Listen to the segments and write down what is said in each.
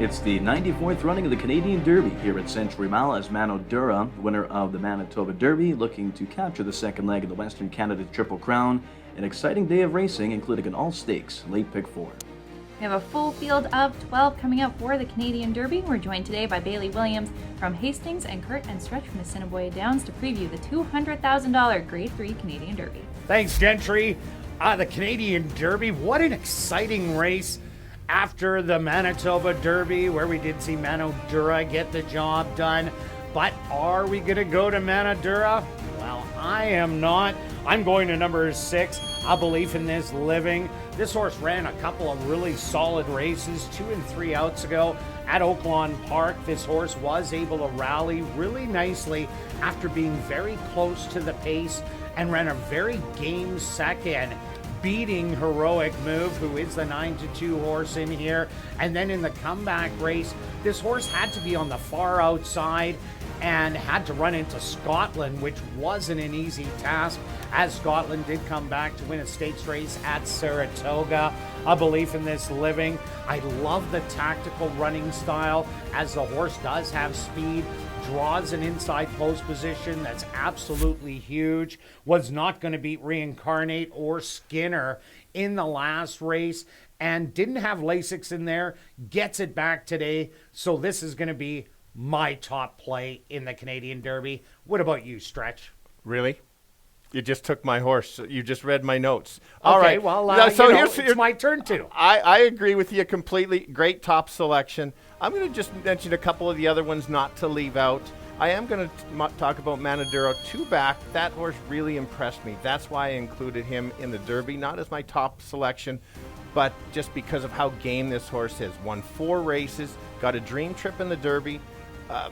It's the 94th running of the Canadian Derby here at Century Mile as Mano Dura, winner of the Manitoba Derby, looking to capture the second leg of the Western Canada Triple Crown. An exciting day of racing, including an all-stakes late pick four. We have a full field of 12 coming up for the Canadian Derby. We're joined today by Bailey Williams from Hastings and Kurt and Stretch from the Assiniboia Downs to preview the $200,000 Grade 3 Canadian Derby. Thanks, Gentry. The Canadian Derby, what an exciting race after the Manitoba Derby, where we did see Mano Dura get the job done. But are we going to go to Mano Dura? Well, I am not. I'm going to number 6, A Belief in This Living. This horse ran a couple of really solid races 2 and 3 outs ago at Oaklawn Park. This horse was able to rally really nicely after being very close to the pace and ran a very game second, beating Heroic Move, who is the 9-2 horse in here. And then in the comeback race, this horse had to be on the far outside and had to run into Scotland, which wasn't an easy task, as Scotland did come back to win a stakes race at Saratoga. A Belief in This Living. I love the tactical running style, as the horse does have speed, draws an inside post position that's absolutely huge, was not going to beat Reincarnate or Skinner in the last race, and didn't have Lasix in there, gets it back today. So this is going to be my top play in the Canadian Derby. What about you, Stretch? Really? You just took my horse. You just read my notes. Okay, All right. Well, so it's my turn too. I agree with you completely. Great top selection. I'm going to just mention a couple of the other ones not to leave out. I am going to talk about Mano Dura 2 back. That horse really impressed me. That's why I included him in the Derby, not as my top selection, but just because of how game this horse is. Won 4 races, got a dream trip in the Derby.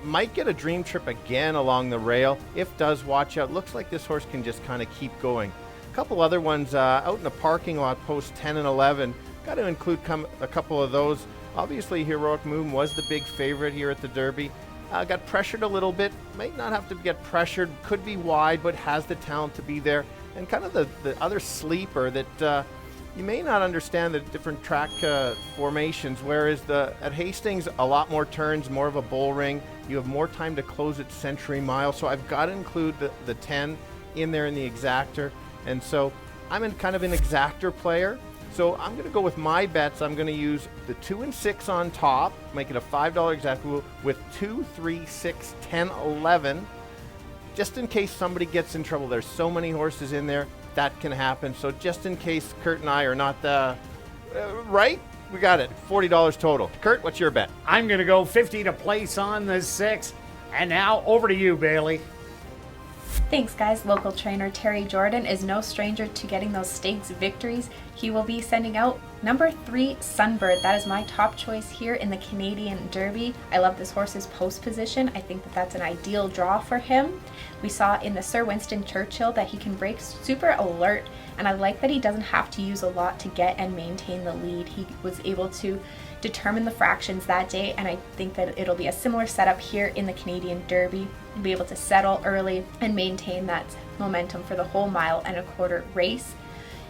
Might get a dream trip again along the rail. If does, watch out. Looks like this horse can just kind of keep going. A couple other ones out in the parking lot, post 10 and 11. Got to include a couple of those. Obviously, Heroic Moon was the big favorite here at the Derby. Got pressured a little bit. Might not have to get pressured. Could be wide, but has the talent to be there. And kind of the other sleeper that you may not understand the different track formations, whereas at Hastings, a lot more turns, more of a bull ring. You have more time to close at Century Mile. So I've got to include the 10 in there in the exactor. And so I'm kind of an exactor player. So I'm going to go with my bets. I'm going to use the 2 and 6 on top, make it a $5 exactor with 2, 3, 6, 10, 11. Just in case somebody gets in trouble. There's so many horses in there. That can happen. So just in case Kurt and I are not right, we got it. $40 total. Kurt, what's your bet? I'm going to go 50 to place on the 6. And now over to you, Bailey. Thanks, guys. Local trainer Terry Jordan is no stranger to getting those stakes victories. He will be sending out number 3, Sunbird. That is my top choice here in the Canadian Derby. I love this horse's post position. I think that that's an ideal draw for him. We saw in the Sir Winston Churchill that he can break super alert, and I like that he doesn't have to use a lot to get and maintain the lead. He was able to determine the fractions that day, and I think that it'll be a similar setup here in the Canadian Derby. He'll be able to settle early and maintain that momentum for the whole mile and a quarter race.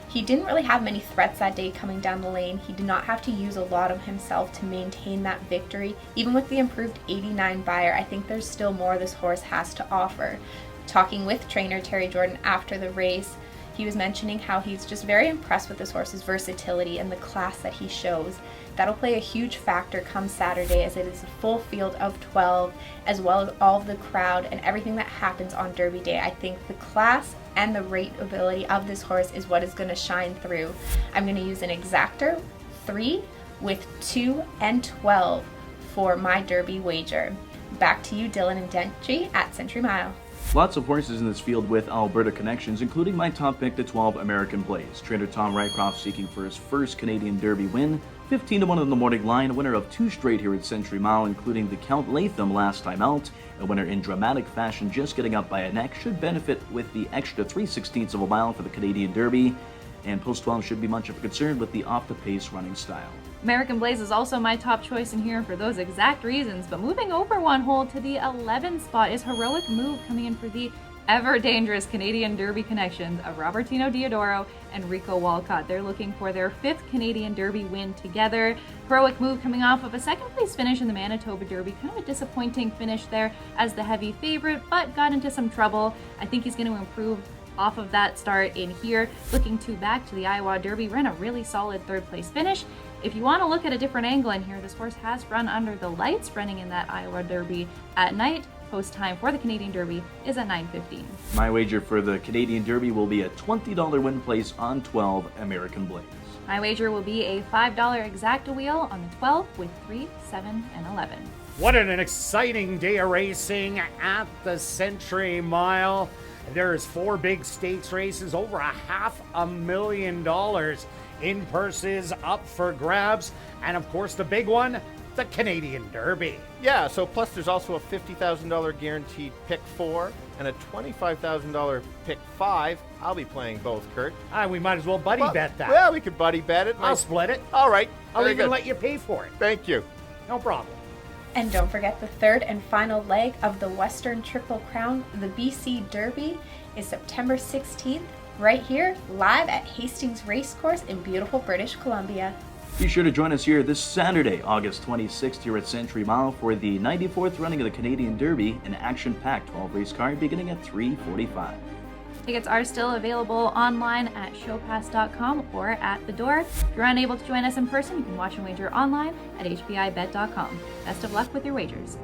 He didn't really have many threats that day coming down the lane. He did not have to use a lot of himself to maintain that victory. Even with the improved 89 Beyer, I think there's still more this horse has to offer. Talking with trainer Terry Jordan after the race, he was mentioning how he's just very impressed with this horse's versatility and the class that he shows. That'll play a huge factor come Saturday, as it is a full field of 12, as well as all of the crowd and everything that happens on Derby Day. I think the class and the rate ability of this horse is what is going to shine through. I'm going to use an exactor 3 with 2 and 12 for my Derby wager. Back to you, Dylan and Gentry at Century Mile. Lots of horses in this field with Alberta connections, including my top pick, the 12 American Plays. Trainer Tom Rycroft seeking for his first Canadian Derby win. 15-1 on the morning line, a winner of 2 straight here at Century Mile, including the Count Latham last time out. A winner in dramatic fashion, just getting up by a neck, should benefit with the extra 3/16 of a mile for the Canadian Derby. And post 12 should be much of a concern with the off-the-pace running style. American Blaze is also my top choice in here for those exact reasons, but moving over one hole to the 11 spot is Heroic Move, coming in for the ever dangerous Canadian Derby connections of Robertino Diodoro and Rico Walcott. They're looking for their 5th Canadian Derby win together. Heroic move coming off of a second place finish in the Manitoba Derby. Kind of a disappointing finish there as the heavy favorite, but got into some trouble. I think he's going to improve off of that start in here. Looking back to the Iowa Derby, ran a really solid 3rd place finish. If you want to look at a different angle in here, this horse has run under the lights running in that Iowa Derby at night. Post time for the Canadian Derby is at 9:15. My wager for the Canadian Derby will be a $20 win place on 12 American Blaze. My wager will be a $5 exacta wheel on the 12 with 3, 7, and 11. What an exciting day of racing at the Century Mile. There's 4 big stakes races, over $500,000 in purses up for grabs. And of course, the big one, the Canadian Derby. Yeah, so plus there's also a $50,000 guaranteed pick 4 and a $25,000 pick 5. I'll be playing both, Kurt. We might as well buddy bet that. Yeah, we could buddy bet it. I'll split it. All right. I'll very even good. let you pay for it. Thank you. No problem. And don't forget the 3rd and final leg of the Western Triple Crown, the BC Derby, is September 16th, right here, live at Hastings Racecourse in beautiful British Columbia. Be sure to join us here this Saturday, August 26th, here at Century Mile for the 94th running of the Canadian Derby, an action-packed 12-race card beginning at 3:45. Tickets are still available online at showpass.com or at the door. If you're unable to join us in person, you can watch and wager online at hpibet.com. Best of luck with your wagers.